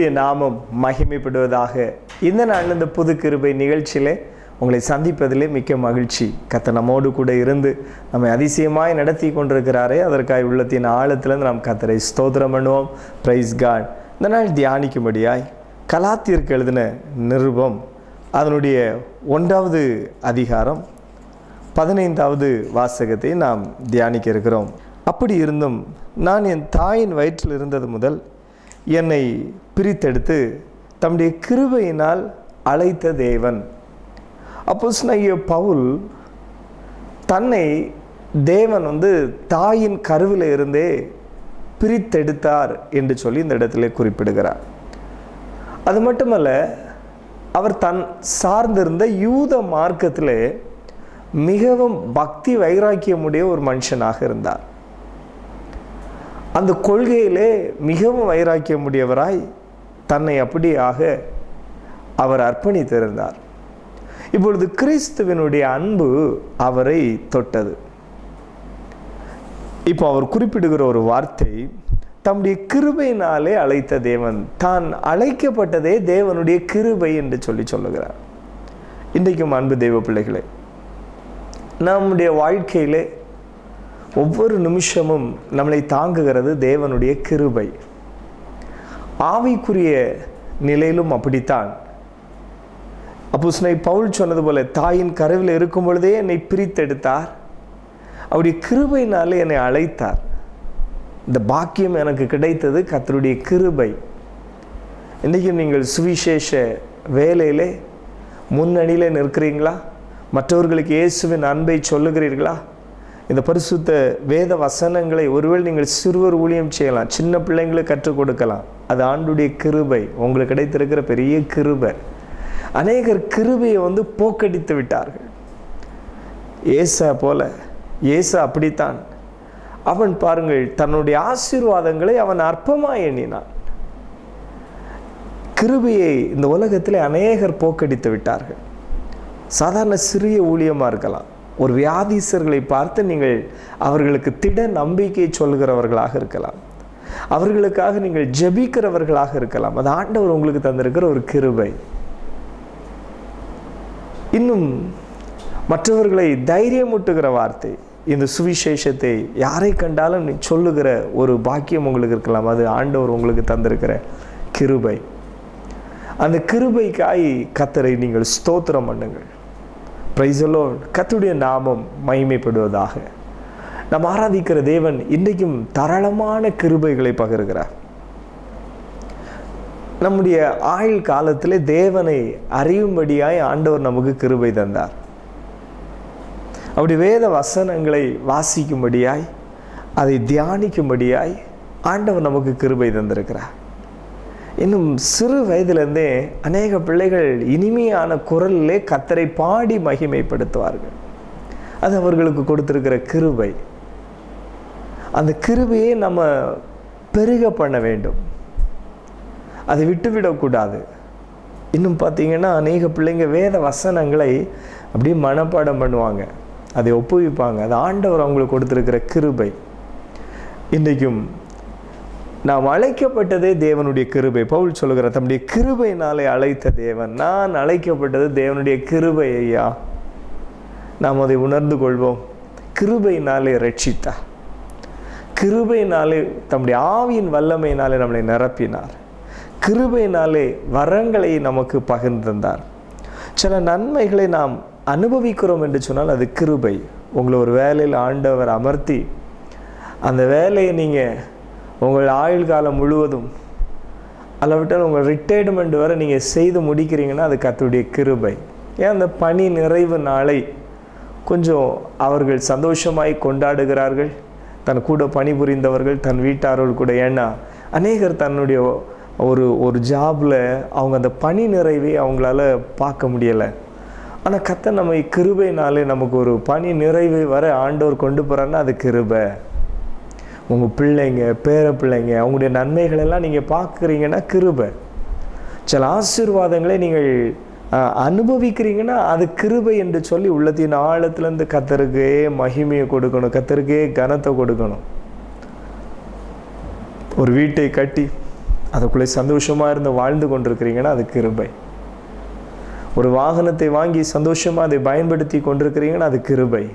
கர்த்தருடைய நாமம் மகிமைப்படுவதாக. இந்த நாள் இந்த புது கிருபை நிகழ்ச்சியிலே உங்களை சந்திப்பதிலே மிக்க மகிழ்ச்சி. கர்த்தர் நம்மோடு கூட இருந்து நம்மை அதிசயமாய் நடத்தி கொண்டிருக்கிறாரே, அதற்காக உள்ளத்தின் ஆழத்திலிருந்து நாம் கர்த்தரை ஸ்தோத்திரம் பண்ணுவோம். Praise God. இந்த நாள் தியானிக்கும்படியாய் கலாத்தியருக்கு எழுதின நிருபம் அதனுடைய 1வது அதிகாரம் 15வது வாசகத்தை நாம் தியானிக்க இருக்கிறோம். அப்படி இருந்தும் நான் என் தாயின் வயிற்றில் இருந்தது முதல் என்னை பிரித்தெடுத்து தம்முடைய கிருபையினால் அழைத்த தேவன். அப்போஸ்தலனாகிய பவுல் தன்னை தேவன் தாயின் கருவில் இருந்தே பிரித்தெடுத்தார் என்று சொல்லி இந்த இடத்துல குறிப்பிடுகிறார். அது மட்டுமல்ல, அவர் தன் சார்ந்திருந்த யூத மார்க்கத்திலே மிகவும் பக்தி வைராக்கியமுடைய ஒரு மனுஷனாக இருந்தார். அந்த கொள்கையிலே மிகவும் வைராக்கியமுடையவராய் தன்னை அப்படியாக அவர் அர்ப்பணித்திருந்தார். இப்பொழுது கிறிஸ்துவினுடைய அன்பு அவரை தொட்டது. இப்போ அவர் குறிப்பிடுகிற ஒரு வார்த்தை, தம்முடைய கிருபையினாலே அழைத்த தேவன். தான் அழைக்கப்பட்டதே தேவனுடைய கிருபை என்று சொல்லுகிறார். இன்றைக்கும் அன்பு தெய்வ பிள்ளைகளே, நம்முடைய வாழ்க்கையிலே ஒவ்வொரு நிமிஷமும் நம்மளை தாங்குகிறது தேவனுடைய கிருபை. ஆவிக்குரிய நிலையிலும் அப்படித்தான். அப்போஸ்தலனாகிய பவுல் சொன்னது போல, தாயின் கருவில் இருக்கும் பொழுதே என்னை பிரித்தெடுத்தார், அவருடைய கிருபையினாலே என்னை அழைத்தார். இந்த பாக்கியம் எனக்கு கிடைத்தது கர்த்தருடைய கிருபை. இன்றைக்கும் நீங்கள் சுவிசேஷ வேலையிலே முன்னணியிலே நிற்கிறீங்களா? மற்றவர்களுக்கு இயேசுவின் அன்பை சொல்லுகிறீர்களா? இந்த பரிசுத்த வேத வசனங்களை ஒருவேளை நீங்கள் சிறுவர் ஊழியம் செய்யலாம், சின்ன பிள்ளைங்களுக்கு கற்றுக் கொடுக்கலாம். அது ஆண்டுடைய கிருபை, உங்களுக்கு கிடைத்திருக்கிற பெரிய கிருபை. அநேகர் கிருபையை போக்கடித்து விட்டார்கள். ஏசா போல, ஏசா அப்படித்தான். அவன் பாருங்கள், தன்னுடைய ஆசீர்வாதங்களை அவன் அற்பமாய் எண்ணினான். கிருபையை இந்த உலகத்திலே அநேகர் போக்கடித்து விட்டார்கள். சாதாரண சிறிய ஊழியமாக இருக்கலாம். ஒரு வியாதிசர்களை பார்த்து நீங்கள் அவர்களுக்கு திட நம்பிக்கை சொல்கிறவர்களாக இருக்கலாம், அவர்களுக்காக நீங்கள் ஜெபிக்கிறவர்களாக இருக்கலாம். அது ஆண்டவர் உங்களுக்கு தந்திருக்கிற ஒரு கிருபை. இன்னும் மற்றவர்களை தைரியமூட்டுகிற வார்த்தை, இந்த சுவிசேஷத்தை யாரை கண்டாலும் நீ சொல்லுகிற ஒரு பாக்கியம் உங்களுக்கு இருக்கலாம். அது ஆண்டவர் உங்களுக்கு தந்திருக்கிற கிருபை. அந்த கிருபைக்காய் கர்த்தரை நீங்கள் ஸ்தோத்திரம் பண்ணுங்கள். Price the Lord. கர்த்தருடைய நாமம் மகிமைப்படுவதாக. நாம் ஆராதிக்கிற தேவன் இன்றைக்கும் தாராளமான கிருபைகளை பகிர்கிறார். நம்முடைய ஆயுள் காலத்திலே தேவனை அறியும்படியாய் ஆண்டவர் நமக்கு கிருபை தந்தார். அப்படி வேத வசனங்களை வாசிக்கும்படியாய், அதை தியானிக்கும்படியாய் ஆண்டவர் நமக்கு கிருபை தந்திருக்கிறார். இன்னும் சிறு வயதிலிருந்தே அநேக பிள்ளைகள் இனிமையான குரலிலே கர்த்தரை பாடி மகிமைப்படுத்துவார்கள். அது அவர்களுக்கு கொடுத்திருக்கிற கிருபை. அந்த கிருபையை நம்ம பெருக பண்ண வேண்டும், அதை விட்டுவிடக்கூடாது. இன்னும் பார்த்தீங்கன்னா அநேக பிள்ளைங்க வேத வசனங்களை அப்படியே மனப்பாடம் பண்ணுவாங்க, அதை ஒப்புவிப்பாங்க. அது ஆண்டவர் அவங்களுக்கு கொடுத்திருக்கிற கிருபை. இன்றைக்கும் நாம் அழைக்கப்பட்டதே தேவனுடைய கிருபை. பவுல் சொல்லுகிற, தம்முடைய கிருபையினாலே அழைத்த தேவன். நான் அழைக்கப்பட்டது தேவனுடைய கிருபை ஐயா. நாம் அதை உணர்ந்து கொள்வோம். கிருபையினாலே ரட்சித்தார், கிருபையினாலே தம்முடைய ஆவியின் வல்லமையினாலே நம்மளை நிரப்பினார், கிருபையினாலே வரங்களை நமக்கு பகிர்ந்து தந்தார். சில நன்மைகளை நாம் அனுபவிக்கிறோம் என்று சொன்னால் அது கிருபை. உங்களை ஒரு வேலையில் ஆண்டவர் அமர்த்தி அந்த வேலையை நீங்கள் உங்கள் ஆயுள் காலம் முழுவதும் அல்லவிட்டால் உங்கள் ரிட்டையர்மெண்ட் வரை நீங்கள் செய்து முடிக்கிறீங்கன்னா அது கர்த்தருடைய கிருபை. ஏன் அந்த பணி நிறைவு நாளை கொஞ்சம் அவர்கள் சந்தோஷமாய் கொண்டாடுகிறார்கள், தன் கூட பணிபுரிந்தவர்கள், தன் வீட்டாரோடு கூட. ஏன்னா அநேகர் தன்னுடைய ஒரு ஜாபில் அவங்க அந்த பணி நிறைவை அவங்களால பார்க்க முடியலை. ஆனால் கர்த்தர் நம்ம கிருபைனாலே நமக்கு ஒரு பணி நிறைவை வர ஆண்டவர் கொண்டு போகிறாருன்னா அது கிருபை. உங்கள் பிள்ளைங்க, பேர பிள்ளைங்க, அவங்களுடைய நன்மைகளெல்லாம் நீங்கள் பார்க்குறீங்கன்னா கிருபை. சில ஆசீர்வாதங்களை நீங்கள் அனுபவிக்கிறீங்கன்னா அது கிருபை என்று சொல்லி உள்ளத்தின் ஆழத்துலேருந்து கர்த்தருக்கே மகிமையை கொடுக்கணும், கர்த்தருக்கே கனத்தை கொடுக்கணும். ஒரு வீட்டை கட்டி அதுக்குள்ளே சந்தோஷமாக இருந்து வாழ்ந்து கொண்டிருக்கிறீங்கன்னா அது கிருபை. ஒரு வாகனத்தை வாங்கி சந்தோஷமாக அதை பயன்படுத்தி கொண்டிருக்கிறீங்கன்னா அது கிருபை.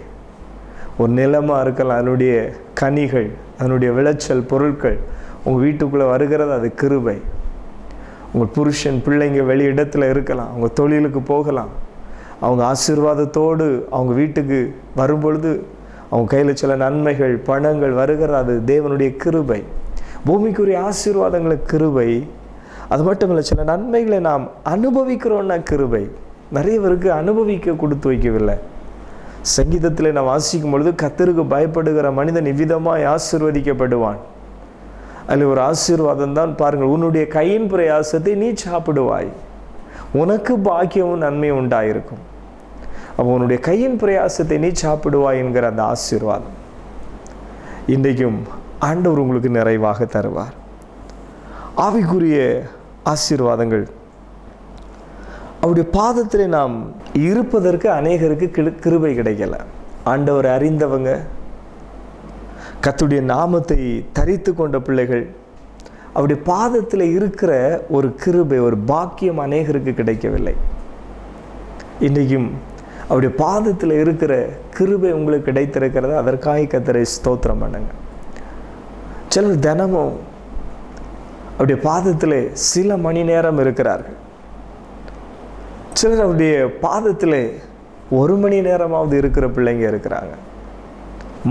ஒரு நிலமாக இருக்கலாம், அதனுடைய கனிகள், அதனுடைய விளைச்சல் பொருட்கள் உங்கள் வீட்டுக்குள்ளே வருகிறது, அது கிருபை. உங்கள் புருஷன் பிள்ளைங்க வெளி இடத்துல இருக்கலாம், அவங்க தொழிலுக்கு போகலாம், அவங்க ஆசீர்வாதத்தோடு அவங்க வீட்டுக்கு வரும்பொழுது அவங்க கையில் சில நன்மைகள் பணங்கள் வருகிறது, அது தேவனுடைய கிருபை. பூமிக்குரிய ஆசீர்வாதங்களுக்கு கிருபை. அது மட்டும் இல்லை, சில நன்மைகளை நாம் அனுபவிக்கிறோன்னா கிருபை. நிறைய பேருக்கு அனுபவிக்க கொடுத்து வைக்கவில்லை. சங்கீதத்தில் நாம் வாசிக்கும் பொழுது கர்த்தருக்கு பயப்படுகிற மனிதன் இவ்விதமாய் ஆசீர்வதிக்கப்படுவான். அதில் ஒரு ஆசீர்வாதம் தான் பாருங்கள், உன்னுடைய கையின் பிரயாசத்தை நீ சாப்பிடுவாய், உனக்கு பாக்கியமும் நன்மையும் உண்டாயிருக்கும். அப்போ உன்னுடைய கையின் பிரயாசத்தை நீ சாப்பிடுவாய் என்கிற அந்த ஆசீர்வாதம் இன்றைக்கும் ஆண்டவர் உங்களுக்கு நிறைவாக தருவார். ஆவிக்குரிய ஆசீர்வாதங்கள் அவருடைய பாதத்தில் நாம் இருப்பதற்கு அநேகருக்கு கிருபை கிடைக்கல. ஆண்டவர் அறிந்தவங்க, கர்த்தருடைய நாமத்தை தரித்து கொண்ட பிள்ளைகள், அவருடைய பாதத்தில் இருக்கிற ஒரு கிருபை, ஒரு பாக்கியம் அநேகருக்கு கிடைக்கவில்லை. இன்றைக்கும் அவருடைய பாதத்தில் இருக்கிற கிருபை உங்களுக்கு கிடைத்திருக்கிறது. அதற்காக கர்த்தரை ஸ்தோத்திரம் பண்ணுங்க. சிலர் தினமும் அவருடைய பாதத்தில் சில மணி நேரம் இருக்கிறார்கள். சிலர் அவருடைய பாதத்தில் 1 மணி நேரமாவது இருக்கிற பிள்ளைங்க இருக்கிறாங்க.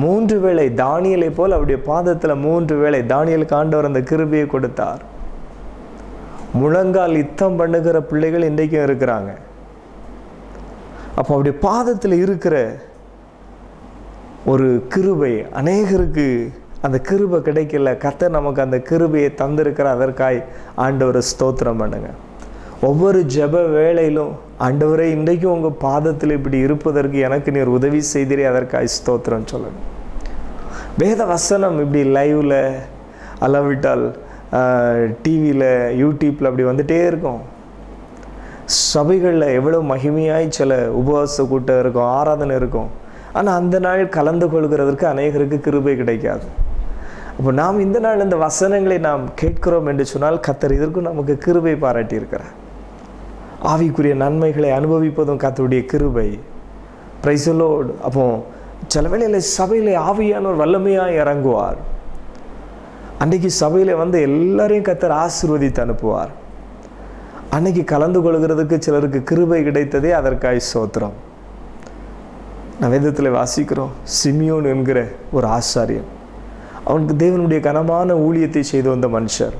3 வேளை தானியலை போல் அவருடைய பாதத்தில் 3 வேளை தானியலுக்கு ஆண்டவர் அந்த கிருபையை கொடுத்தார். முழங்கால் யுத்தம் பண்ணுகிற பிள்ளைகள் இன்றைக்கும் இருக்கிறாங்க. அப்போ அவருடைய பாதத்தில் இருக்கிற ஒரு கிருபை அநேகருக்கு அந்த கிருபை கிடைக்கல. கர்த்தர் நமக்கு அந்த கிருபையை தந்திருக்கிற, அதற்காய் ஆண்டவரை ஸ்தோத்திரம் பண்ணுங்க. ஒவ்வொரு ஜெப வேளையிலும் ஆண்டவரே இன்றைக்கும் உங்கள் பாதத்தில் இப்படி இருப்பதற்கு எனக்கு நீர் உதவி செய்தீரே, அதற்காய் ஸ்தோத்திரம் சொல்லணும். வேத வசனம் இப்படி லைவில் அளவிட்டால் டிவியில் யூடியூப்பில் அப்படி வந்துகிட்டே இருக்கும். சபைகளில் எவ்வளோ மகிமையாய் சில உபவாச கூட்டம் இருக்கும், ஆராதனை இருக்கும். ஆனால் அந்த நாள் கலந்து கொள்கிறதற்கு அநேகருக்கு கிருபை கிடைக்காது. அப்போ நாம் இந்த நாள் இந்த வசனங்களை நாம் கேட்கிறோம் என்று சொன்னால் கர்த்தர் இதற்கும் நமக்கு கிருபை பாராட்டியிருக்கிறார். ஆவிக்குரிய நன்மைகளை அனுபவிப்பதும் கர்த்தருடைய கிருபை. Price the Lord. அப்போ சில வேளையில் சபையில் ஆவியானவர் வல்லமையாக இறங்குவார். அன்றைக்கு சபையில் வந்து எல்லாரையும் கர்த்தர் ஆசீர்வதித்து அனுப்புவார். அன்னைக்கு கலந்து கொள்கிறதுக்கு சிலருக்கு கிருபை கிடைத்ததே, அதற்காய் ஸ்தோத்திரம். நான் வேதத்தில் வாசிக்கிறோம், சிமியோன் என்கிற ஒரு ஆசாரியன், அவனுக்கு தேவனுடைய கனமான ஊழியத்தை செய்து வந்த மனுஷர்.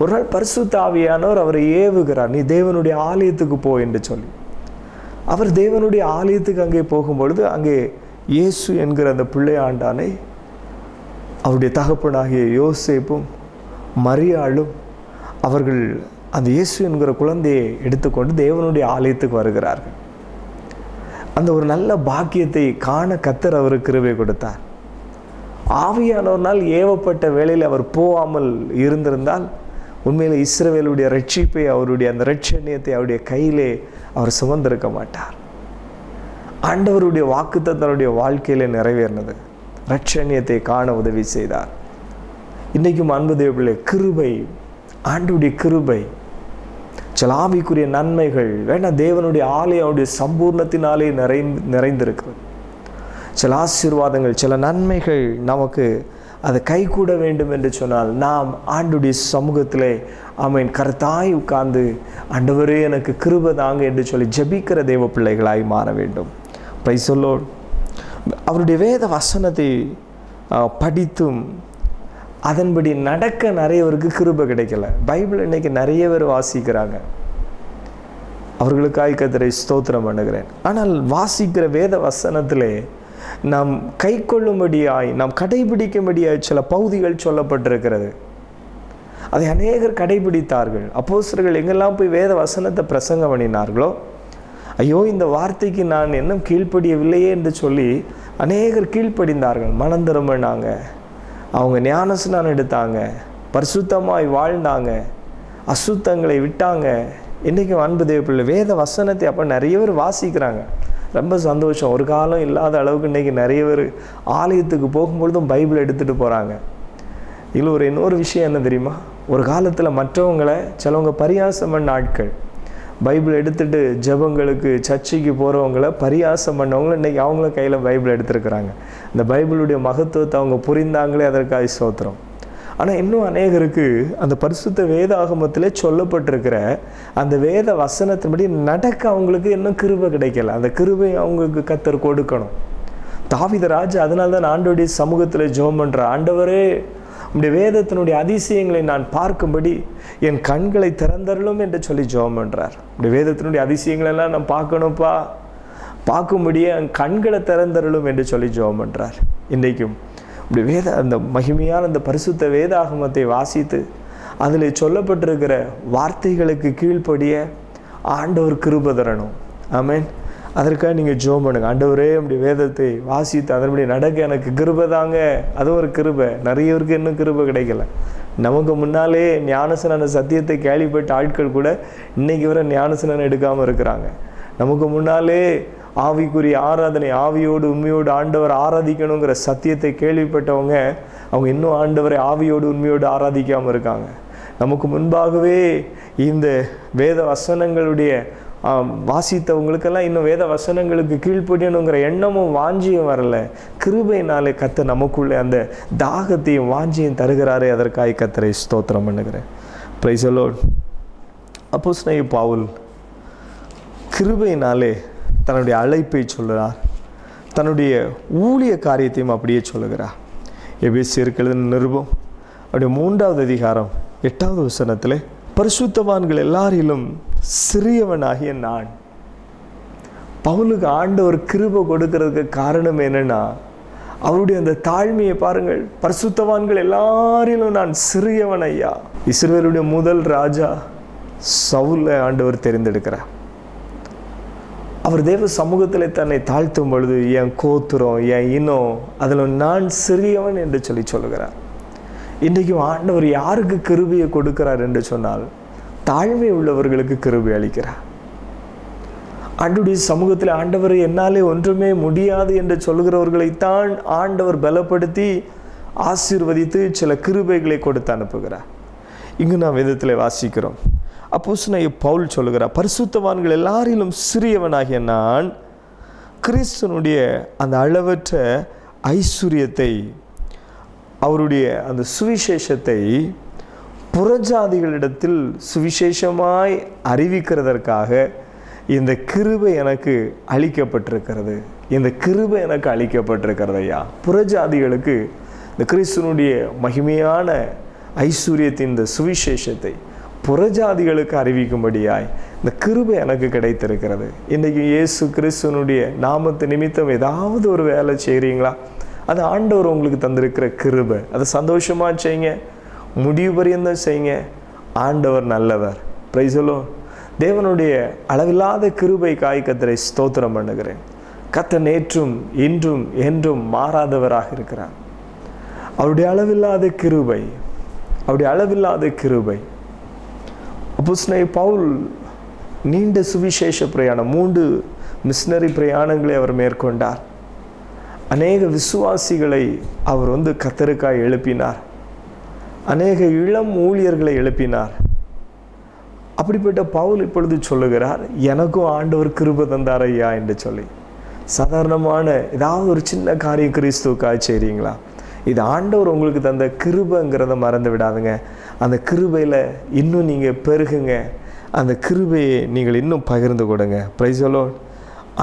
ஒரு நாள் பரிசுத்த ஆவியானவர் அவரை ஏவுகிறார், நீ தேவனுடைய ஆலயத்துக்கு போ என்று சொல்லி. அவர் தேவனுடைய ஆலயத்துக்கு அங்கே போகும்பொழுது அங்கே இயேசு என்கிற அந்த பிள்ளையாண்டானை அவருடைய தகப்பனாகிய யோசேப்பும் மரியாளும் அவர்கள் அந்த இயேசு என்கிற குழந்தையை எடுத்துக்கொண்டு தேவனுடைய ஆலயத்துக்கு வருகிறார்கள். அந்த ஒரு நல்ல பாக்கியத்தை காண கர்த்தர் அவருக்கு கிருபை கொடுத்தார். ஆவியானவர்னால் ஏவப்பட்ட வேளையில் அவர் போகாமல் இருந்திருந்தால் உண்மையில் இஸ்ரவேலுடைய ரட்சிப்பை, அவருடைய அந்த ரட்சணியத்தை அவருடைய கையிலே அவர் சுமந்திருக்க மாட்டார். ஆண்டவருடைய வாக்குத்தத்தனுடைய வாழ்க்கையிலே நிறைவேறினது. ரட்சணியத்தை காண உதவி செய்தார். இன்றைக்கும் அன்பு தேவர்களே, கிருபை, ஆண்டவருடைய கிருபை, சில ஆவிக்குரிய நன்மைகள் வேணால் தேவனுடைய ஆலயம் அவருடைய சம்பூர்ணத்தினாலே நிறைந்திருக்கிறது. சில ஆசீர்வாதங்கள், சில நன்மைகள் நமக்கு அது கைகூட வேண்டும் என்று சொன்னால் நாம் ஆண்டவருடைய சமூகத்திலே ஆமென் கர்த்தாய் உட்கார்ந்து ஆண்டவரே எனக்கு கிருபை தாங்க என்று சொல்லி ஜெபிக்கிற தேவ பிள்ளைகளாய் மாற வேண்டும். Price the Lord. அவருடைய வேத வசனத்தை படித்தும் அதன்படி நடக்க நிறையவருக்கு கிருபை கிடைக்கல. பைபிள் இன்னைக்கு நிறைய பேர் வாசிக்கிறாங்க, அவர்களுக்காய் கர்த்தரை ஸ்தோத்திரம் பண்ணுகிறேன். ஆனால் வாசிக்கிற வேத வசனத்திலே நாம் கை கொள்ளும்படியாய், நாம் கடைபிடிக்கும்படியாய் சில பகுதிகள் சொல்லப்பட்டிருக்கிறது. அதை அநேகர் கடைபிடித்தார்கள். அப்போஸ்தலர்கள் எங்கெல்லாம் போய் வேத வசனத்தை பிரசங்கம் பண்ணினார்களோ, ஐயோ இந்த வார்த்தைக்கு நான் இன்னும் கீழ்ப்படியவில்லையே என்று சொல்லி அநேகர் கீழ்ப்படிந்தார்கள். மனம் திரும்பினாங்க, அவங்க ஞானஸ்நானம் எடுத்தாங்க, பரிசுத்தமாய் வாழ்ந்தாங்க, அசுத்தங்களை விட்டாங்க. இன்றைக்கும் அன்பு தேவப்பிள்ளை வேத வசனத்தை அப்போ நிறைய பேர் வாசிக்கிறாங்க. ரொம்ப சந்தோஷம். ஒரு காலம் இல்லாத அளவுக்கு இன்றைக்கி நிறைய பேர் ஆலயத்துக்கு போகும்பொழுதும் பைபிள் எடுத்துகிட்டு போகிறாங்க. இதில் இன்னொரு விஷயம் என்ன தெரியுமா, ஒரு காலத்தில் மற்றவங்களை சிலவங்க பரியாசம் பண்ண ஆட்கள், பைபிள் எடுத்துகிட்டு ஜெபங்களுக்கு சர்ச்சைக்கு போகிறவங்கள பரியாசம் பண்ணவங்களும் இன்றைக்கி அவங்கள கையில் பைபிள் எடுத்துருக்குறாங்க. இந்த பைபிளுடைய மகத்துவத்தை அவங்க புரிந்தாங்களே, அதற்காக ஸ்தோத்திரம். ஆனால் இன்னும் அநேகருக்கு அந்த பரிசுத்த வேதாகமத்திலே சொல்லப்பட்டிருக்கிற அந்த வேத வசனத்தின்படி நடக்க அவங்களுக்கு இன்னும் கிருபை கிடைக்கல. அந்த கிருபை அவங்களுக்கு கர்த்தர் கொடுக்கணும். தாவீது ராஜா அதனால தான் ஆண்டவருடைய சமூகத்தில் ஜெபம் பண்ணுற, ஆண்டவரே உம்முடைய வேதத்தினுடைய அதிசயங்களை நான் பார்க்கும்படி என் கண்களை திறந்தருளும் என்று சொல்லி ஜெபம் பண்ணுறார். உடைய வேதத்தினுடைய அதிசயங்களெல்லாம் நான் பார்க்கணும்ப்பா, பார்க்கும்படியே என் கண்களை திறந்தருளும் என்று சொல்லி ஜெபம் பண்ணுறார். இன்றைக்கும் இப்படி அந்த மகிமையான அந்த பரிசுத்த வேதாகமத்தை வாசித்து அதில் சொல்லப்பட்டிருக்கிற வார்த்தைகளுக்கு கீழ்ப்படிய ஆண்டவர் கிருபை தரணும். ஆமென். அதற்காக நீங்கள் ஜெபம் பண்ணுங்க. ஆண்டவரே அப்படி வேதத்தை வாசித்து அதன்படி நடக்க எனக்கு கிருபை தாங்க. அதுவும் ஒரு கிருபை. நிறையவருக்கு இன்னும் கிருபை கிடைக்கல. நமக்கு முன்னாலே ஞானஸ்நான சத்தியத்தை கேள்விப்பட்ட ஆட்கள் கூட இன்னைக்கு வரை ஞானஸ்நானம் எடுக்காமல் இருக்கிறாங்க. நமக்கு முன்னாலே ஆவிக்குரிய ஆராதனை, ஆவியோடு உண்மையோடு ஆண்டவர் ஆராதிக்கணுங்கிற சத்தியத்தை கேள்விப்பட்டவங்க அவங்க இன்னும் ஆண்டவரை ஆவியோடு உண்மையோடு ஆராதிக்காமல் இருக்காங்க. நமக்கு முன்பாகவே இந்த வேத வசனங்களுடைய வாசித்தவங்களுக்கெல்லாம் இன்னும் வேத வசனங்களுக்கு கீழ்ப்படியணுங்கிற எண்ணமும் வாஞ்சியும் வரல. கிருபையினாலே கர்த்தர் நமக்குள்ளே அந்த தாகத்தையும் வாஞ்சியும் தருகிறாரே, அதற்காக கர்த்தரை ஸ்தோத்திரம் பண்ணுகிறேன். Price the Lord. அப்போஸ்தலனாகிய பவுல் கிருபையினாலே தன்னுடைய அழைப்பை சொல்கிறார், தன்னுடைய ஊழிய காரியத்தையும் அப்படியே சொல்லுகிறார். எபேசியருக்கு எழுதின நிருபம் அப்படியே 3வது அதிகாரம் 8வது வசனத்தில், பரிசுத்தவான்கள் எல்லாரிலும் சிறியவனாகிய நான். பவுலுக்கு ஆண்டவர் கிருபை கொடுக்கறதுக்கு காரணம் என்னன்னா, அவருடைய அந்த தாழ்மையை பாருங்கள். பரிசுத்தவான்கள் எல்லாரிலும் நான் சிறியவன் ஐயா. இஸ்ரவேலுடைய முதல் ராஜா சவுலை ஆண்டவர் தெரிந்தெடுக்கிறார். அவர் தேவ சமூகத்தில் தன்னை தாழ்த்தும் பொழுது என் கோத்திரம், என் இனம், அதில் நான் சிறியவன் என்று சொல்லி சொல்லுகிறார். இன்றைக்கும் ஆண்டவர் யாருக்கு கிருபையை கொடுக்கிறார் என்று சொன்னால், தாழ்மை உள்ளவர்களுக்கு கிருபை அளிக்கிறார். ஆண்டவருடைய சமூகத்தில் ஆண்டவர் என்னாலே ஒன்றுமே முடியாது என்று சொல்கிறவர்களைத்தான் ஆண்டவர் பலப்படுத்தி ஆசீர்வதித்து சில கிருபைகளை கொடுத்து அனுப்புகிறார். இங்கு நாம் வேதத்தில் வாசிக்கிறோம். அப்போஸ்தலனாகிய பவுல் சொல்லுகிறார், பரிசுத்தவான்கள் எல்லாரிலும் சிறியவனாகிய நான் கிறிஸ்துவனுடைய அந்த அளவற்ற ஐஸ்வர்யத்தை, அவருடைய அந்த சுவிசேஷத்தை புறஜாதிகளிடத்தில் சுவிசேஷமாய் அறிவிக்கிறதற்காக இந்த கிருபை எனக்கு அளிக்கப்பட்டிருக்கிறது. இந்த கிருபை எனக்கு அளிக்கப்பட்டிருக்கிறது ஐயா. புறஜாதிகளுக்கு இந்த கிறிஸ்துவனுடைய மகிமையான ஐஸ்வர்யத்தின் இந்த சுவிசேஷத்தை புறஜாதிகளுக்கு அறிவிக்கும்படியாய் இந்த கிருபை எனக்கு கிடைத்திருக்கிறது. இன்றைக்கு இயேசு கிறிஸ்துவனுடைய நாமத்து நிமித்தம் ஏதாவது ஒரு வேலை செய்கிறீங்களா? அது ஆண்டவர் உங்களுக்கு தந்திருக்கிற கிருபை. அதை சந்தோஷமாக செய்யுங்க, முடிவு பரியந்தம் செய்யுங்க. ஆண்டவர் நல்லவர். Price the Lord. தேவனுடைய அளவில்லாத கிருபை கர்த்தரை ஸ்தோத்திரம் பண்ணுகிறேன். கர்த்தர் நேற்றும் இன்றும் என்றும் மாறாதவராக இருக்கிறார். அவருடைய அளவில்லாத கிருபை, அவருடைய அளவில்லாத கிருபை. அப்போஸ்தலனாகிய பவுல் நீண்ட சுவிசேஷ பிரயாணம், 3 மிஷனரி பிரயாணங்களை அவர் மேற்கொண்டார். அநேக விசுவாசிகளை அவர் கர்த்தருக்காய் எழுப்பினார். அநேக இளம் ஊழியர்களை எழுப்பினார். அப்படிப்பட்ட பவுல் இப்பொழுது சொல்லுகிறார், எனக்கும் ஆண்டவர் கிருபை தந்தார் ஐயா என்று சொல்லி. சாதாரணமான ஏதாவது ஒரு சின்ன காரியம் கிறிஸ்துவுக்காக செய்கிறீங்களா? இது ஆண்டவர் உங்களுக்கு தந்த கிருபைங்கிறத மறந்து விடாதுங்க. அந்த கிருபையில் இன்னும் நீங்கள் பெருகுங்க. அந்த கிருபையை நீங்கள் இன்னும் பகிர்ந்து கொடுங்க. Price the Lord.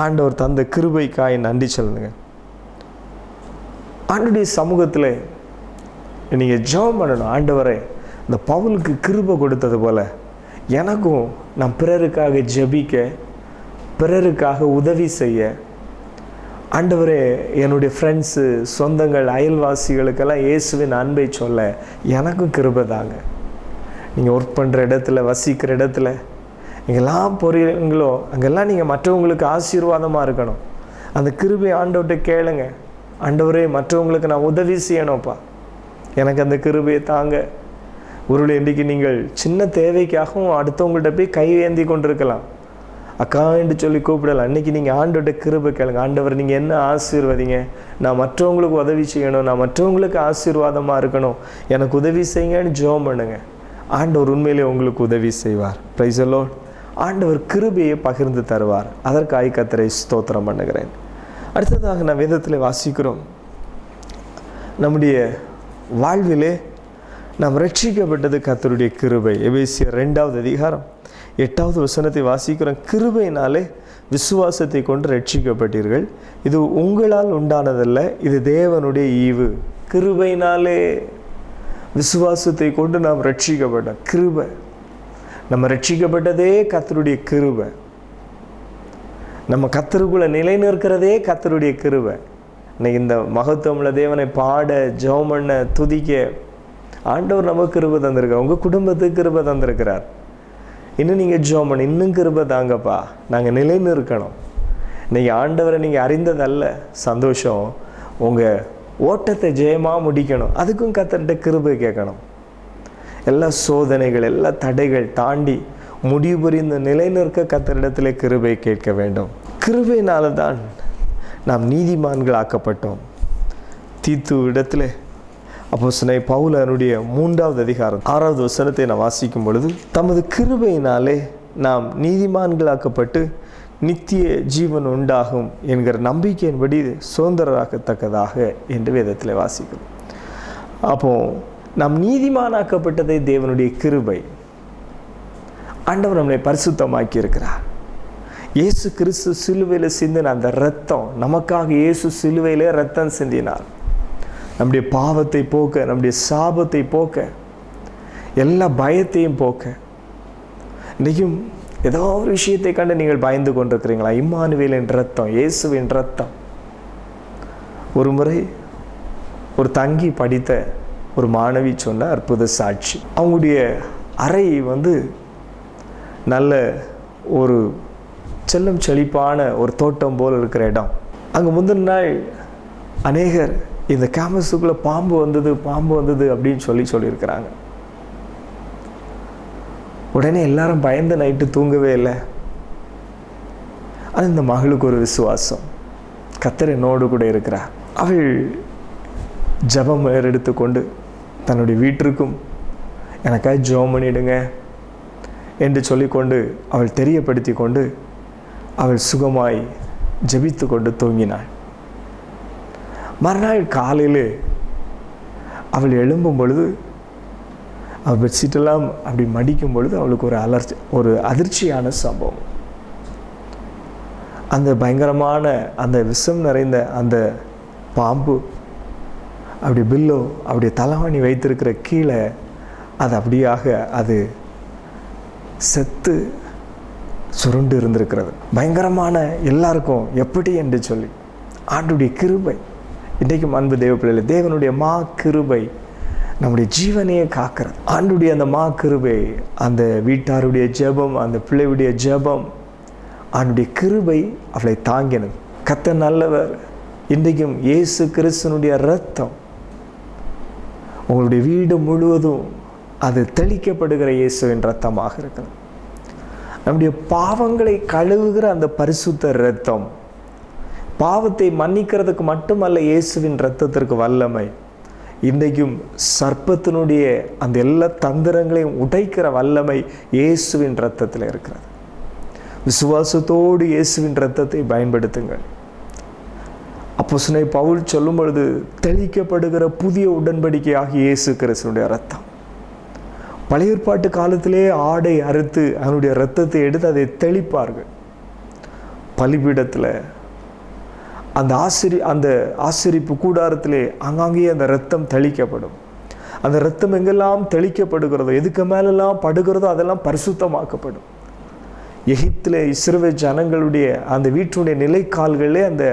ஆண்டவர் தந்த கிருபைக்காய் நன்றி சொல்லுங்க. ஆண்டவருடைய சமூகத்தில் நீங்கள் ஜெபம் பண்ணணும். ஆண்டவரே, இந்த பவுலுக்கு கிருபை கொடுத்தது போல் எனக்கும் நான் பிறருக்காக ஜெபிக்க, பிறருக்காக உதவி செய்ய, ஆண்டவரே என்னுடைய ஃப்ரெண்ட்ஸு, சொந்தங்கள், அயல்வாசிகளுக்கெல்லாம் இயேசுவின் அன்பை சொல்ல எனக்கும் கிருபை தாங்க. நீங்கள் ஒர்க் பண்ணுற இடத்துல, வசிக்கிற இடத்துல, எங்கெல்லாம் போகிறீங்களோ அங்கெல்லாம் நீங்கள் மற்றவங்களுக்கு ஆசீர்வாதமாக இருக்கணும். அந்த கிருபை ஆண்டவர்கிட்ட கேளுங்க. ஆண்டவரே, மற்றவங்களுக்கு நான் உதவி செய்யணும்ப்பா, எனக்கு அந்த கிருபையை தாங்க. ஒருவேளை இன்றைக்கு நீங்கள் சின்ன தேவைக்காகவும் அடுத்தவங்கள்ட்ட போய் கை ஏந்தி கொண்டிருக்கலாம், அக்கா என்று சொல்லி கூப்பிடலாம். அன்றைக்கி நீங்கள் ஆண்டவர்கிட்ட கிருபை கேளுங்க. ஆண்டவர், நீங்கள் என்ன ஆசீர்வதிங்க, நான் மற்றவங்களுக்கு உதவி செய்யணும், நான் மற்றவங்களுக்கு ஆசீர்வாதமாக இருக்கணும், எனக்கு உதவி செய்யுங்கன்னு ஜெபம் பண்ணுங்க. ஆண்டவர் உண்மையிலே உங்களுக்கு உதவி செய்வார். Price the Lord. ஆண்டவர் கிருபையை பகிர்ந்து தருவார். அதற்காக கர்த்தரை ஸ்தோத்திரம் பண்ணுகிறேன். அடுத்ததாக நான் வேதத்தில் வாசிக்கிறோம், நம்முடைய வாழ்விலே நாம் ரட்சிக்கப்பட்டது கர்த்தருடைய கிருபை. எபேசியர் 2வது அதிகாரம் 8வது வசனத்தை வாசிக்கிறோம். கிருபையினாலே விசுவாசத்தை கொண்டு ரட்சிக்கப்பட்டீர்கள், இது உங்களால் உண்டானதல்ல, இது தேவனுடைய ஈவு. கிருபையினாலே விசுவாசத்தை கொண்டு நாம் ரட்சிக்கப்பட்டோம். கிருபை, நம்ம ரட்சிக்கப்பட்டதே கர்த்தருடைய கிருபை. நம்ம கர்த்தருக்குள்ள நிலை நிற்கிறதே கர்த்தருடைய கிருபை. இன்னைக்கு இந்த மகத்துவமுள்ள தேவனை பாட, ஜெபம் பண்ண, துதிக்க ஆண்டவர் நமக்கு கிருபை தந்திருக்கிறார். உங்கள் குடும்பத்துக்கு கிருபை தந்திருக்கிறார். இன்னும் நீங்கள் ஜெபம் பண்ண, இன்னும் கிருபை தாங்கப்பா, நாங்கள் நிலை நிற்கணும். நீங்கள் ஆண்டவரை நீங்கள் அறிந்ததல்ல சந்தோஷம், உங்கள் ஓட்டத்தை ஜெயமாக முடிக்கணும். அதுக்கும் கர்த்தர்கிட்ட கிருபை கேட்கணும். எல்லா சோதனைகள், எல்லா தடைகள் தாண்டி முடிவு புரிந்த நிலை நிற்க கர்த்தரிடத்தில் கிருபை கேட்க வேண்டும். கிருபையினால தான் நாம் நீதிமான்கள் ஆக்கப்பட்டோம். தீத்து இடத்துல அப்போஸ்தலனாகிய பவுல் அவருடைய 3வது அதிகாரம் 6வது வசனத்தை நான் வாசிக்கும் பொழுது, தமது கிருபையினாலே நாம் நீதிமான்களாக்கப்பட்டு நித்திய ஜீவன் உண்டாகும் என்கிற நம்பிக்கையின்படி சுதந்திரராகத்தக்கதாக என்று வேதத்தில் வாசிக்கிறோம். அப்போ நாம் நீதிமானாக்கப்பட்டதை தேவனுடைய கிருபை. ஆண்டவர் நம்மை பரிசுத்தமாக்கி இருக்கிறார். இயேசு கிறிஸ்து சிலுவையில் சிந்தின அந்த இரத்தம், நமக்காக இயேசு சிலுவையிலே இரத்தம் சிந்தினார். நம்முடைய பாவத்தை போக்க, நம்முடைய சாபத்தை போக்க, எல்லா பயத்தையும் போக்க. இன்றைக்கும் ஏதோ ஒரு விஷயத்தை கண்டு நீங்கள் பயந்து கொண்டிருக்கிறீங்களா? இம்மானுவேலின் இரத்தம், இயேசுவின் இரத்தம். ஒரு முறை ஒரு தங்கி படித்த ஒரு மாணவி சொன்ன அற்புத சாட்சி. அவங்களுடைய அறை நல்ல ஒரு செல்லம் செழிப்பான ஒரு தோட்டம் போல் இருக்கிற இடம். அங்கே முந்தின நாள் அநேகர் இந்த கேம்பஸுக்குள்ளே பாம்பு வந்தது அப்படின்னு சொல்லியிருக்கிறாங்க. உடனே எல்லாரும் பயந்து நைட்டு தூங்கவே இல்லை. அது இந்த மகளுக்கு ஒரு விசுவாசம், கர்த்தர் என்னோடு கூட இருக்கிறார். அவள் ஜெபம் எடுத்துக்கொண்டு தன்னுடைய வீட்டிற்கும் எனக்காக ஜெபம் பண்ணிடுங்க என்று சொல்லிக்கொண்டு அவள் தெரியப்படுத்தி கொண்டு அவள் சுகமாய் ஜெபித்து கொண்டு தூங்கினாள். மறுநாள் காலையில் அவள் எழும்பும் பொழுது, அவள் பெட்ஷீட்டெல்லாம் அப்படி மடிக்கும் பொழுது அவளுக்கு ஒரு அதிர்ச்சியான சம்பவம். அந்த பயங்கரமான அந்த விஷம் நிறைந்த அந்த பாம்பு அப்படி பில்லோ அப்படி தலைவாணி வைத்திருக்கிற கீழே அது அப்படியாக அது செத்து சுருண்டு இருந்திருக்கிறது. பயங்கரமான எல்லாருக்கும் எப்படி என்று சொல்லி ஆண்டுடைய கிருபை. இன்றைக்கும் அன்பு தேவ பிள்ளைகளே, தேவனுடைய மா கிருபை நம்முடைய ஜீவனையே காக்கிறது. ஆண்டுடைய அந்த மா கிருபை, அந்த வீட்டாருடைய ஜெபம், அந்த பிள்ளையுடைய ஜெபம், ஆண்டுடைய கிருபை அவளை தாங்கினது. கர்த்தர் நல்லவர். இன்றைக்கும் இயேசு கிறிஸ்துனுடைய இரத்தம் உங்களுடைய வீடு முழுவதும் அது தெளிக்கப்படுகிற இயேசுவின் இரத்தமாக இருக்கிறது. நம்முடைய பாவங்களை கழுவுகிற அந்த பரிசுத்த இரத்தம், பாவத்தை மன்னிக்கிறதுக்கு மட்டுமல்ல இயேசுவின் இரத்தத்திற்கு வல்லமை. இன்றைக்கும் சர்ப்பத்தினுடைய அந்த எல்லா தந்திரங்களையும் உடைக்கிற வல்லமை இயேசுவின் இரத்தத்தில் இருக்கிறது. விசுவாசத்தோடு இயேசுவின் இரத்தத்தை பயன்படுத்துங்கள். அப்போஸ்தலனாகிய பவுல் சொல்லும் பொழுது, தெளிக்கப்படுகிற புதிய உடன்படிக்கையாக இயேசு கிறிஸ்துவினுடைய இரத்தம். பழைய ஏற்பாட்டு காலத்திலே ஆடை அறுத்து அவனுடைய இரத்தத்தை எடுத்து அதை தெளிப்பார்கள். பலிபீடத்தில் அந்த ஆசரிப்பு கூடாரத்திலே அங்காங்கே அந்த இரத்தம் தெளிக்கப்படும். அந்த இரத்தம் எங்கெல்லாம் தெளிக்கப்படுகிறதோ, எதுக்கு மேலெல்லாம் படுகிறதோ அதெல்லாம் பரிசுத்தமாக்கப்படும். எகிப்திலே இஸ்ரவேல் ஜனங்களுடைய அந்த வீட்டுடைய நிலைக்கால்களே அந்த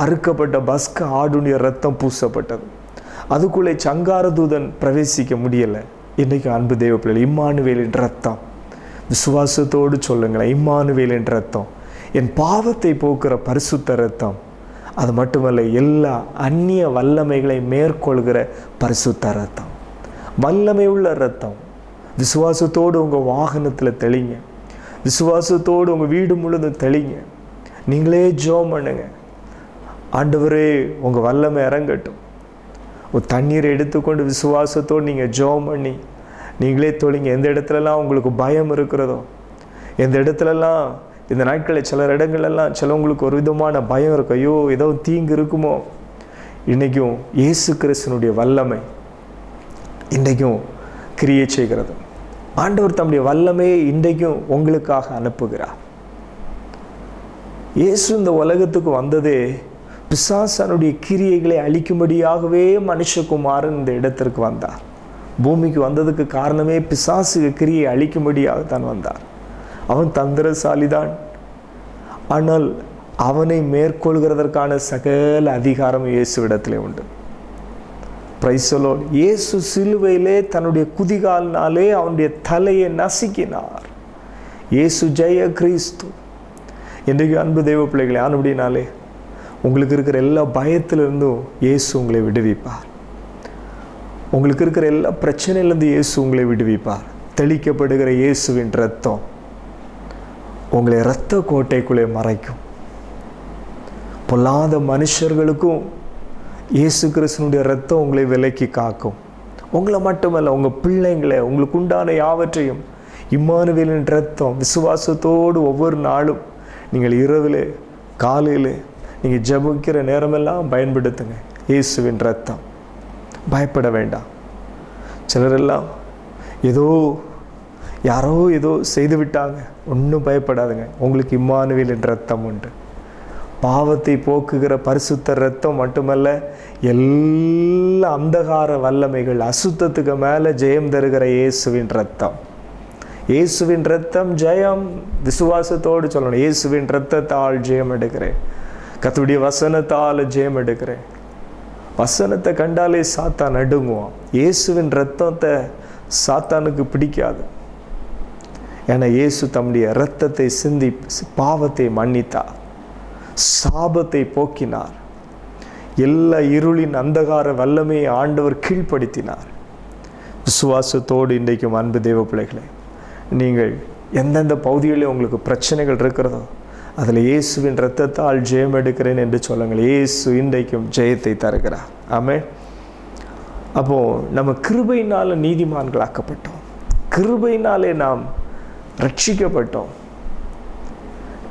அறுக்கப்பட்ட பஸ்க ஆடுடைய இரத்தம் பூசப்பட்டது. அதுக்குள்ளே சங்கார தூதன் பிரவேசிக்க முடியலை. இன்றைக்கு அன்பு தேவ பிள்ளைகள், இம்மானுவேலின் இரத்தம், விசுவாசத்தோடு சொல்லுங்களேன், இம்மானுவேலின் இரத்தம் என் பாவத்தை போக்குற பரிசுத்த இரத்தம். அது மட்டுமல்ல, எல்லா அந்நிய வல்லமைகளை மேற்கொள்கிற பரிசுத்த இரத்தம், வல்லமை உள்ள இரத்தம். விசுவாசத்தோடு உங்கள் வாகனத்தில் தெளிங்க, விசுவாசத்தோடு உங்கள் வீடு முழுதும் தெளிங்க. நீங்களே ஜெபம் பண்ணுங்க, ஆண்டவரே உங்கள் வல்லமை இறங்கட்டும். ஒரு தண்ணீரை எடுத்துக்கொண்டு விசுவாசத்தோடு நீங்கள் ஜெபம் பண்ணி நீங்களே தொழிங்க. எந்த இடத்துலலாம் உங்களுக்கு பயம் இருக்கிறதோ, எந்த இடத்துலலாம் இந்த நாட்களில் சில இடங்கள்லாம் சிலவங்களுக்கு ஒரு விதமான பயம் இருக்கும், ஐயோ ஏதோ தீங்கு இருக்குமோ, இன்றைக்கும் இயேசு கிறிஸ்துனுடைய வல்லமை இன்றைக்கும் கிரியை செய்கிறது. ஆண்டவர் தம்முடைய வல்லமையை இன்றைக்கும் உங்களுக்காக அனுப்புகிறார். இயேசு இந்த உலகத்துக்கு வந்ததே பிசாசனுடைய கிரியைகளை அழிக்கும்படியாகவே மனுஷகுமாரன் இந்த இடத்திற்கு வந்தார். பூமிக்கு வந்ததுக்கு காரணமே பிசாசு கிரியை அழிக்கும்படியாக தான் வந்தார். அவன் தந்திரசாலிதான், ஆனால் அவனை மேற்கொள்கிறதற்கான சகல அதிகாரம் இயேசுவிடத்திலே உண்டு. Price the Lord. இயேசு சிலுவையிலே தன்னுடைய குதிகாலினாலே அவனுடைய தலையை நசுக்கினார். இயேசு ஜெய கிறிஸ்து. இன்றைக்கு அன்பு தெய்வ பிள்ளைகளை, ஆனபடினாலே உங்களுக்கு இருக்கிற எல்லா பயத்திலிருந்தும் இயேசு உங்களை விடுவிப்பார். உங்களுக்கு இருக்கிற எல்லா பிரச்சனையிலிருந்து இயேசு உங்களை விடுவிப்பார். தெளிக்கப்படுகிற இயேசுவின் இரத்தம் உங்களை இரத்த கோட்டைக்குள்ளே மறைக்கும். பொல்லாத மனுஷர்களுக்கும் இயேசு கிறிஸ்துனுடைய இரத்தம் உங்களை விலக்கி காக்கும். உங்களை மட்டுமல்ல, உங்கள் பிள்ளைங்களை, உங்களுக்கு உண்டான யாவற்றையும் இம்மானுவேலின் இரத்தம் விசுவாசத்தோடு ஒவ்வொரு நாளும் நீங்கள் இரவில் காலையில் நீங்கள் ஜெபிக்கிற நேரமெல்லாம் பயன்படுத்துங்க. இயேசுவின் இரத்தம். பயப்பட வேண்டாம். சிலரெல்லாம் ஏதோ யாரோ ஏதோ செய்து விட்டாங்க, ஒன்றும் பயப்படாதுங்க. உங்களுக்கு இம்மானுவேலின் இரத்தம் உண்டு. பாவத்தை போக்குகிற பரிசுத்த இரத்தம் மட்டுமல்ல, எல்லா அந்தகார வல்லமைகள் அசுத்தத்துக்கு மேலே ஜெயம் தருகிற இயேசுவின் இரத்தம். இயேசுவின் இரத்தம் ஜெயம். விசுவாசத்தோடு சொல்லணும், இயேசுவின் இரத்தத்தால் ஜெயம் எடுக்கிறேன், கர்த்தருடைய வசனத்தால் ஜெயம் எடுக்கிறேன். வசனத்தை கண்டாலே சாத்தான் நடுங்குவான். இயேசுவின் இரத்தத்தை சாத்தானுக்கு பிடிக்காது. ஏன்னா இயேசு தம்முடைய இரத்தத்தை சிந்தி பாவத்தை மன்னித்தார், சாபத்தை போக்கினார், எல்லா இருளின் அந்தகார வல்லமையை ஆண்டவர் கீழ்ப்படுத்தினார். விசுவாசத்தோடு இன்றைக்கும் அன்பு தெய்வ பிள்ளைகளே, நீங்கள் எந்தெந்த பகுதிகளில் உங்களுக்கு பிரச்சனைகள் இருக்கிறதோ அதில் இயேசுவின் இரத்தத்தால் ஜெயம் எடுக்கிறேன் என்று சொல்லுங்கள். இயேசு இன்றைக்கும் ஜெயத்தை தருகிறார். ஆமென். அப்போது நம்ம கிருபையினால் நீதிமான்களாக்கப்பட்டோம், கிருபையினாலே நாம் ரட்சிக்கப்பட்டோம்,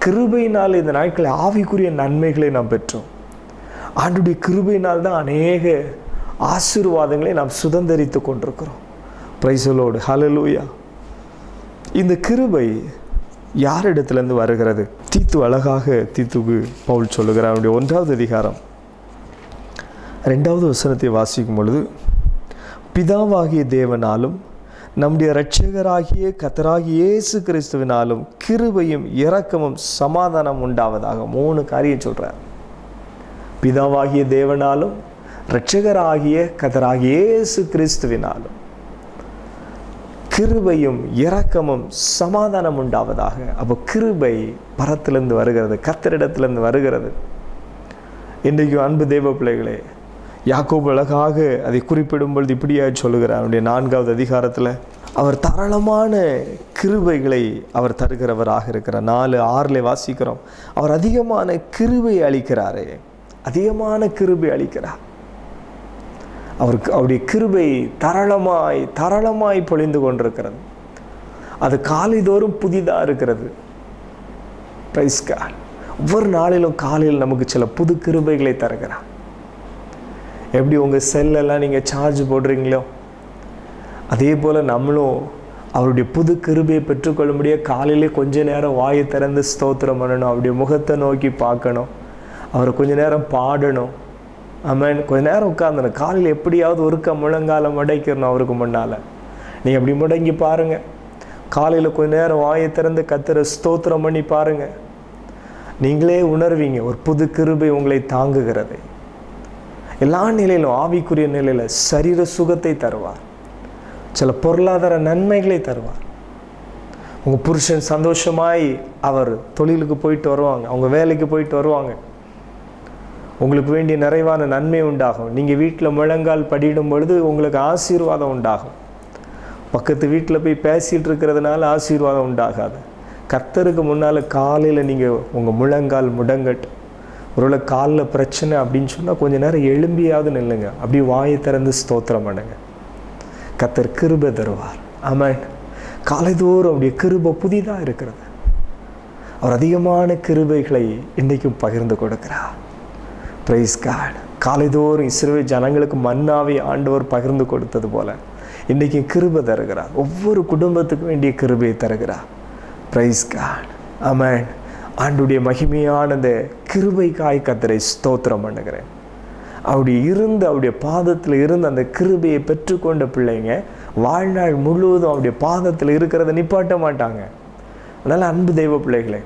கிருபையினால் இந்த நாட்களில் ஆவிக்குரிய நன்மைகளை நாம் பெற்றோம். ஆண்டுடைய கிருபையினால் தான் அநேக ஆசீர்வாதங்களை நாம் சுதந்தரித்து கொண்டிருக்கிறோம். Praise the Lord. ஹல்லேலூயா. இந்த கிருபை யாரிடத்திலிருந்து வருகிறது? தீத்து அழகாக தீத்துக்கு பவுல் சொல்லுகிறார். அவனுடைய 1வது அதிகாரம் 2வது வசனத்தை வாசிக்கும் பொழுது, பிதாவாகிய தேவனாலும் நம்முடைய இரட்சகராகிய கர்த்தராகிய இயேசு கிறிஸ்துவினாலும் கிருபையும் இரக்கமும் சமாதானம் உண்டாவதாக 3 காரியம் சொல்றார். பிதாவாகிய தேவனாலும் இரட்சகராகிய கர்த்தராகிய இயேசு கிறிஸ்துவினாலும் கிருபையும் இரக்கமும் சமாதானம் உண்டாவதாக. அப்போ கிருபை பரத்திலிருந்து வருகிறது, கர்த்தரிடத்திலிருந்து வருகிறது. இன்றைக்கு அன்பு தெய்வ பிள்ளைகளே, யாக்கோபு அழகாக அதை குறிப்பிடும் பொழுது இப்படியாக சொல்லுகிறார். அவனுடைய 4வது அதிகாரத்தில் அவர் தாராளமான கிருபைகளை அவர் தருகிறவராக இருக்கிறார். 4:6 வாசிக்கிறோம், அவர் அதிகமான கிருபை அளிக்கிறாரே, அதிகமான கிருபை அளிக்கிறார். அவருடைய கிருபை தாராளமாய் பொழிந்து கொண்டிருக்கிறது. அது காலைதோறும் புதிதாக இருக்கிறது. Praise God. ஒவ்வொரு நாளிலும் காலையில் நமக்கு சில புது கிருபைகளை தருகிறார். எப்படி உங்கள் செல்லெல்லாம் நீங்கள் சார்ஜ் போடுறீங்களோ அதே போல் நம்மளும் அவருடைய புது கிருபையை பெற்றுக்கொள்ள முடிய காலையிலே கொஞ்ச நேரம் வாயை திறந்து ஸ்தோத்திரம் பண்ணணும், அவருடைய முகத்தை நோக்கி பார்க்கணும், அவரை கொஞ்ச நேரம் பாடணும். ஆமென். கொஞ்ச நேரம் உட்காந்துணும். காலையில் எப்படியாவது ஒருக்க முழங்காலம் முடைக்கிறணும் அவருக்கு முன்னால். நீங்கள் அப்படி முடங்கி பாருங்கள். காலையில் கொஞ்ச நேரம் வாயை திறந்து கர்த்தரை ஸ்தோத்திரம் பண்ணி பாருங்கள். நீங்களே உணர்வீங்க ஒரு புது கிருபை உங்களை தாங்குகிறது. எல்லா நிலையிலும், ஆவிக்குரிய நிலையில் சரீர சுகத்தை தருவார், சில பொருளாதார நன்மைகளை தருவார். உங்கள் புருஷன் சந்தோஷமாய் அவர் தொழிலுக்கு போயிட்டு வருவாங்க, அவங்க வேலைக்கு போயிட்டு வருவாங்க, உங்களுக்கு வேண்டிய நிறைவான நன்மை உண்டாகும். நீங்கள் வீட்டில் முழங்கால் படியிடும் பொழுது உங்களுக்கு ஆசீர்வாதம் உண்டாகும். பக்கத்து வீட்டில் போய் பேசிகிட்டு இருக்கிறதுனால ஆசீர்வாதம் உண்டாகாது. கர்த்தருக்கு முன்னால் காலையில் நீங்கள் உங்கள் முழங்கால் முடங்கட்டு. ஒருவேளை காலில் பிரச்சனை அப்படின்னு சொன்னால் கொஞ்சம் நேரம் எழும்பியாவது நில்லுங்க, அப்படி வாயை திறந்து ஸ்தோத்திரம் பண்ணுங்க. கர்த்தர் கிருபை தருவார். ஆமென். காலைதோறும் அவருடைய கிருபை புதிதாக இருக்கிறது. அவர் அதிகமான கிருபைகளை இன்றைக்கும் பகிர்ந்து கொடுக்கிறார். Praise God. காலைதோறும் இஸ்ரவேல் ஜனங்களுக்கு மன்னாவை ஆண்டவர் பகிர்ந்து கொடுத்தது போல இன்றைக்கி கிருபை தருகிறார். ஒவ்வொரு குடும்பத்துக்கும் வேண்டிய கிருபையை தருகிறார். Praise God. ஆமென். ஆண்டுடைய மகிமையான இந்த கிருபைக்காய் கர்த்தரை ஸ்தோத்திரம் பண்ணுகிறேன். அவருடைய பாதத்தில் இருந்து அந்த கிருபையை பெற்றுக்கொண்ட பிள்ளைங்க வாழ்நாள் முழுவதும் அவருடைய பாதத்தில் இருக்கிறத நிப்பாட்ட மாட்டாங்க. அதனால் அன்பு தெய்வ பிள்ளைகளே,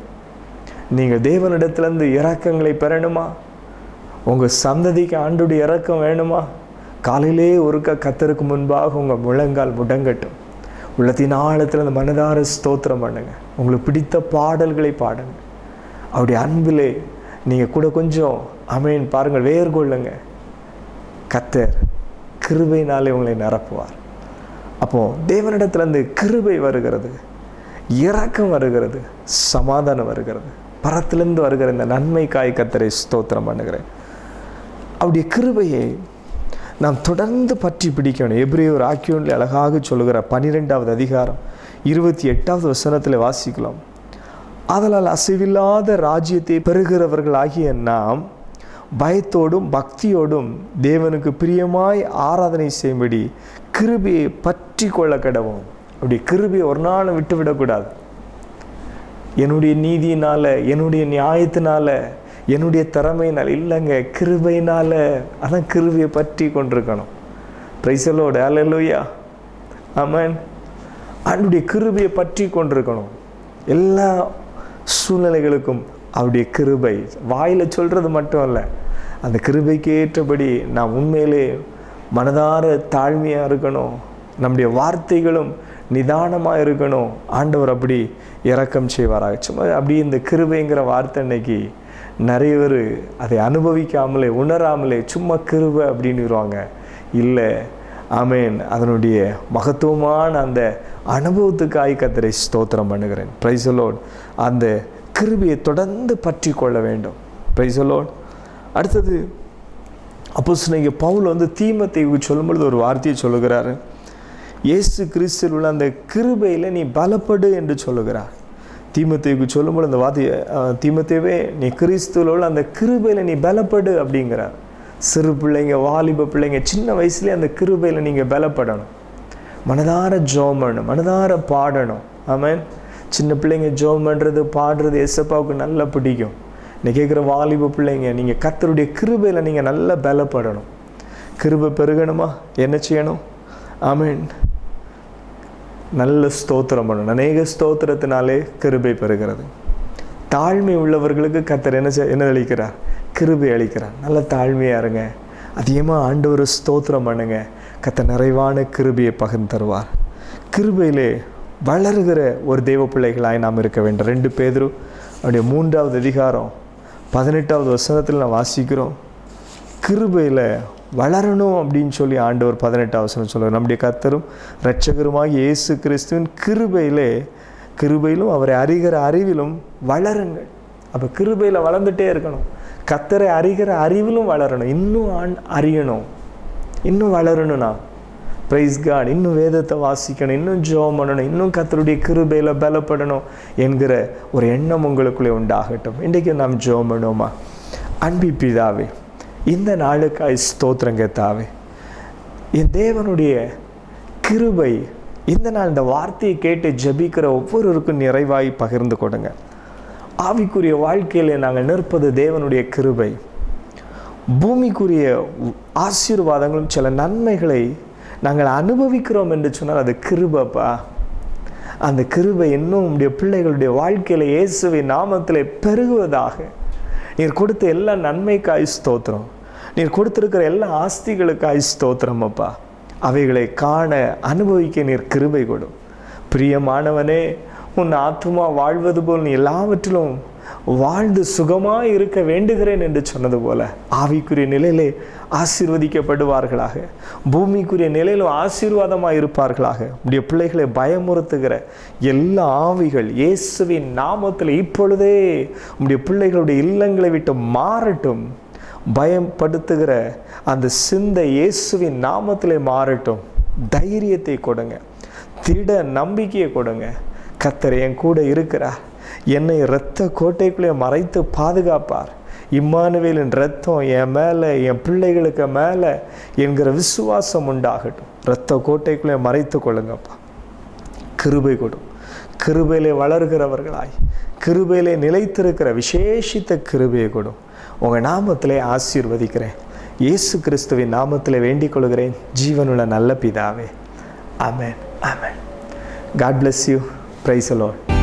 நீங்கள் தேவனிடத்திலேருந்து இரக்கங்களை பெறணுமா? உங்கள் சந்ததிக்கு ஆண்டுடைய இரக்கம் வேணுமா? காலையிலே ஒருக்க கர்த்தருக்கு முன்பாக உங்கள் முழங்கால் முடங்கட்டும். உள்ளத்தின் ஆழத்தில் அந்த மனதார ஸ்தோத்திரம் பண்ணுங்க. உங்களுக்கு பிடித்த பாடல்களை பாடுங்க. அவருடைய அன்பிலே நீங்கள் கூட கொஞ்சம் ஆமென் பாருங்கள், வேர்கொள்ளுங்க. கர்த்தர் கிருபையினாலே உங்களை நிரப்புவார். அப்போது தேவனிடத்துலேருந்து கிருபை வருகிறது, இரக்கம் வருகிறது, சமாதானம் வருகிறது. பரத்திலிருந்து வருகிற இந்த நன்மைக்காய் கர்த்தரை ஸ்தோத்திரம் பண்ணுகிறேன். அவருடைய கிருபையை நாம் தொடர்ந்து பற்றி பிடிக்கணும். எபிரேயர் ஆக்கியோனில் அழகாக சொல்லுகிற 12வது அதிகாரம் 28வது வசனத்தில் வாசிக்கலாம். ஆதலால் அசைவில்லாத ராஜ்யத்தை பெறுகிறவர்களாகிய நாம் பயத்தோடும் பக்தியோடும் தேவனுக்கு பிரியமாய் ஆராதனை செய்யும்படி கிருபையை பற்றி கொள்ள கடவோம். அப்படி கிருபையை ஒரு நாளும் விட்டுவிடக்கூடாது. என்னுடைய நீதியினால், என்னுடைய நியாயத்தினால, என்னுடைய திறமையினால் இல்லைங்க, கிருபையினால். அதான் கிருபையை பற்றி கொண்டிருக்கணும். Praise the Lord. ஹல்லேலூயா. ஆமென். ஆண்டவருடைய கிருபையை பற்றி கொண்டிருக்கணும். எல்லா சூழ்நிலைகளுக்கும் அவருடைய கிருபை. வாயில் சொல்கிறது மட்டும் இல்லை, அந்த கிருபைக்கு ஏற்றபடி நாம் உண்மையிலே மனதார தாழ்மையாக இருக்கணும். நம்முடைய வார்த்தைகளும் நிதானமாக இருக்கணும். ஆண்டவர் அப்படி இரக்கம் செய்வாராக. சும்மா அப்படி இந்த கிருபைங்கிற வார்த்தை இன்னைக்கு நிறைய பேர் அதை அனுபவிக்காமலே உணராமலே சும்மா கிருபை அப்படின்னுருவாங்க. இல்லை, ஆமென், அதனுடைய மகத்துவமான அந்த அனுபவத்துக்காய் கர்த்தரை ஸ்தோத்திரம் பண்ணுகிறேன். Price the Lord. அந்த கிருபையை தொடர்ந்து பற்றி கொள்ள வேண்டும். Price the Lord. அடுத்தது அப்போஸ்தலனாகிய பவுல் தீமோத்தேயுவுக்கு சொல்லும் பொழுது ஒரு வார்த்தையை சொல்லுகிறார். இயேசு கிறிஸ்துவில் உள்ள அந்த கிருபையில் நீ பலப்படு என்று சொல்லுகிறார். தீமோத்தேயுவுக்கு சொல்லும்போது அந்த வார்த்தையை, தீமோத்தேயுவே நீ கிறிஸ்துவில் உள்ள அந்த கிருபையில் நீ பலப்படு அப்படிங்கிறார். சிறு பிள்ளைங்க, வாலிப பிள்ளைங்க, சின்ன வயசுலேயே அந்த கிருபையில் நீங்கள் பலப்படணும். மனதார ஜெபம் பண்ணணும், மனதார பாடணும். ஆமென். சின்ன பிள்ளைங்க ஜெபம் பண்ணுறது, பாடுறது ஏசப்பாவுக்கு நல்லா பிடிக்கும். இன்னைக்கு கேட்குற வாலிப பிள்ளைங்க, நீங்கள் கர்த்தருடைய கிருபையில் நீங்கள் நல்லா பலப்படணும். கிருபை பெருகணுமா? என்ன செய்யணும்? ஆமென். நல்ல ஸ்தோத்திரம் பண்ணணும். அநேக ஸ்தோத்திரத்தினாலே கிருபை பெறுகிறது. தாழ்மை உள்ளவர்களுக்கு கர்த்தர் என்ன அளிக்கிறார்? கிருபை அளிக்கிறார். நல்ல தாழ்மையாக இருங்க. அதிகமாக ஆண்டவர் ஸ்தோத்திரம் பண்ணுங்க. கர்த்தர் நிறைவான கிருபையை பகிர்ந்து தருவார். கிருபையிலே வளருகிற ஒரு தெய்வ பிள்ளைகளாய் நாம் இருக்க வேண்டும். 2 பேதுரு அவருடைய 3வது அதிகாரம் 18வது வசனத்தில் நான் வாசிக்கிறோம். கிருபையில் வளரணும் அப்படின்னு சொல்லி ஆண்டவர் 18வது வசனம் சொல்லுவார். நம்முடைய கர்த்தரும் இரட்சகருமாகி இயேசு கிறிஸ்துவின் கிருபையிலும் அவரை அறிகிற அறிவிலும் வளருங்கள். அப்போ கிருபையில் வளர்ந்துட்டே இருக்கணும். கர்த்தரை அறிகிற அறிவிலும் வளரணும். இன்னும் அறியணும், இன்னும் வளரணும்னா பிரைஸ் காட். இன்னும் வேதத்தை வாசிக்கணும், இன்னும் ஜெபம் பண்ணணும், இன்னும் கர்த்தருடைய கிருபையில் பலப்படணும் என்கிற ஒரு எண்ணம் உங்களுக்குள்ளே உண்டாகட்டும். இன்றைக்கு நாம் ஜெபம் பண்ணுவோமா? அன்பின் பிதாவே, இந்த நாளுக்காய் ஸ்தோத்திரம் கர்த்தாவே. என் தேவனுடைய கிருபை இந்த நாள் இந்த வார்த்தையை கேட்டு ஜெபிக்கிற ஒவ்வொருவருக்கும் நிறைவாய் பகிர்ந்து கொடுங்க. ஆவிக்குரிய வாழ்க்கையில் நாங்கள் நிற்பது தேவனுடைய கிருபை. பூமிக்குரிய ஆசீர்வாதங்களும் சில நன்மைகளை நாங்கள் அனுபவிக்கிறோம் என்று சொன்னால் அது கிருபைப்பா. அந்த கிருபை இன்னும் உங்களுடைய பிள்ளைகளுடைய வாழ்க்கையில் இயேசுவின் நாமத்திலே பெருகுவதாக. நீர் கொடுத்த எல்லா நன்மைக்காய் ஸ்தோத்திரம். நீர் கொடுத்திருக்கிற எல்லா ஆஸ்திகளுக்காய் ஸ்தோத்திரம் அப்பா. அவைகளை காண அனுபவிக்க நீர் கிருபை கொடும். பிரியமானவனே, உன் ஆத்துமா வாழ்வது போல் நீ எல்லாவற்றிலும் வாழ்ந்து சுகமாய் இருக்க வேண்டுகிறேன் என்று சொன்னது போல ஆவிக்குரிய நிலையிலே ஆசீர்வதிக்கப்படுவார்களாக, பூமிக்குரிய நிலையிலும் ஆசீர்வாதமாக இருப்பார்களாக. உடைய பிள்ளைகளை பயமுறுத்துகிற எல்லா ஆவிகள் இயேசுவின் நாமத்தில் இப்பொழுதே உடைய பிள்ளைகளுடைய இல்லங்களை விட்டு மாறட்டும். பயப்படுத்துகிற அந்த சிந்தை இயேசுவின் நாமத்திலே மாறட்டும். தைரியத்தை கொடுங்க, திட நம்பிக்கையை கொடுங்க. கர்த்தர் என் கூட இருக்கிறார், என்னை இரத்த கோட்டைக்குள்ளே மறைத்து பாதுகாப்பார், இம்மானுவேலின் இரத்தம் என் மேலே என் பிள்ளைகளுக்கு மேலே என்கிற விசுவாசம் உண்டாகட்டும். இரத்த கோட்டைக்குள்ளே மறைத்து கொள்ளுங்கப்பா. கிருபை கொடும். கிருபையிலே வளர்கிறவர்களாய், கிருபையிலே நிலைத்திருக்கிற விசேஷித்த கிருபையை கொடும். உங்கள் நாமத்திலே ஆசீர்வதிக்கிறேன். இயேசு கிறிஸ்துவின் நாமத்திலே வேண்டிக் கொள்கிறேன் ஜீவனுள்ள நல்ல பிதாவே. ஆமென். ஆமென். God bless you. Praise the Lord.